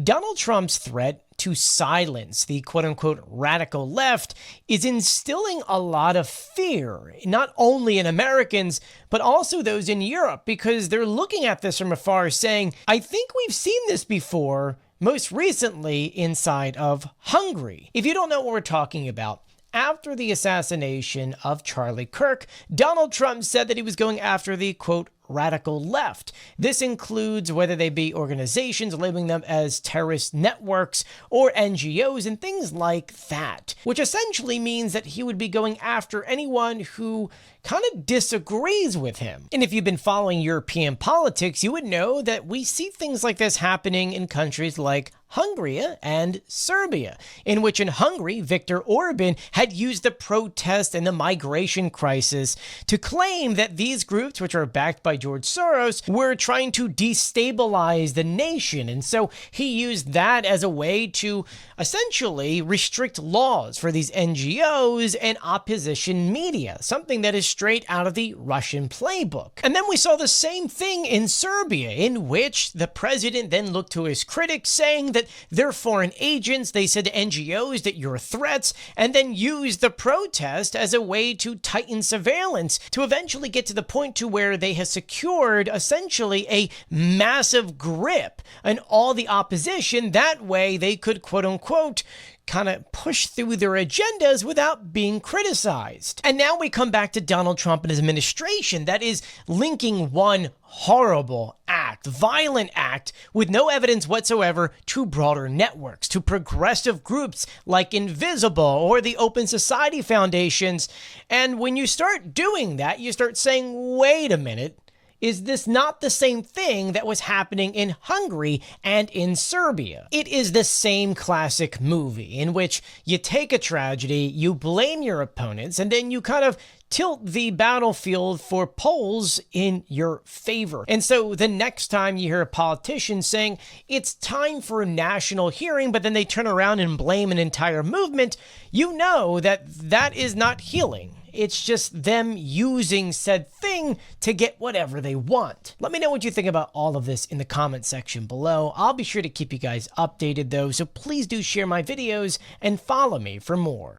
Donald Trump's threat to silence the quote-unquote radical left is instilling a lot of fear, not only in Americans, but also those in Europe, because they're looking at this from afar saying, I think we've seen this before, most recently inside of Hungary. If you don't know what we're talking about, after the assassination of Charlie Kirk, Donald Trump said that he was going after the, quote, radical left. This includes whether they be organizations, labeling them as terrorist networks or NGOs and things like that, which essentially means that he would be going after anyone who kind of disagrees with him. And if you've been following European politics, you would know that we see things like this happening in countries like Hungary and Serbia, in which in Hungary, Viktor Orban had used the protest and the migration crisis to claim that these groups, which are backed by George Soros, were trying to destabilize the nation. And so he used that as a way to essentially restrict laws for these NGOs and opposition media, something that is straight out of the Russian playbook. And then we saw the same thing in Serbia, in which the president then looked to his critics saying that they're foreign agents. They said to NGOs that you're threats, and then used the protest as a way to tighten surveillance to eventually get to the point to where they have secured essentially a massive grip on all the opposition. That way they could, quote unquote, kind of push through their agendas without being criticized. And now we come back to Donald Trump and his administration that is linking one horrible act, violent act, with no evidence whatsoever to broader networks, to progressive groups like Invisible or the Open Society Foundations. And when you start doing that, you start saying, wait a minute, is this not the same thing that was happening in Hungary and in Serbia? It is the same classic movie in which you take a tragedy, you blame your opponents, and then you kind of tilt the battlefield for polls in your favor. And so the next time you hear a politician saying it's time for a national hearing, but then they turn around and blame an entire movement, you know that that is not healing. It's just them using said thing to get whatever they want. Let me know what you think about all of this in the comment section below. I'll be sure to keep you guys updated though, so please do share my videos and follow me for more.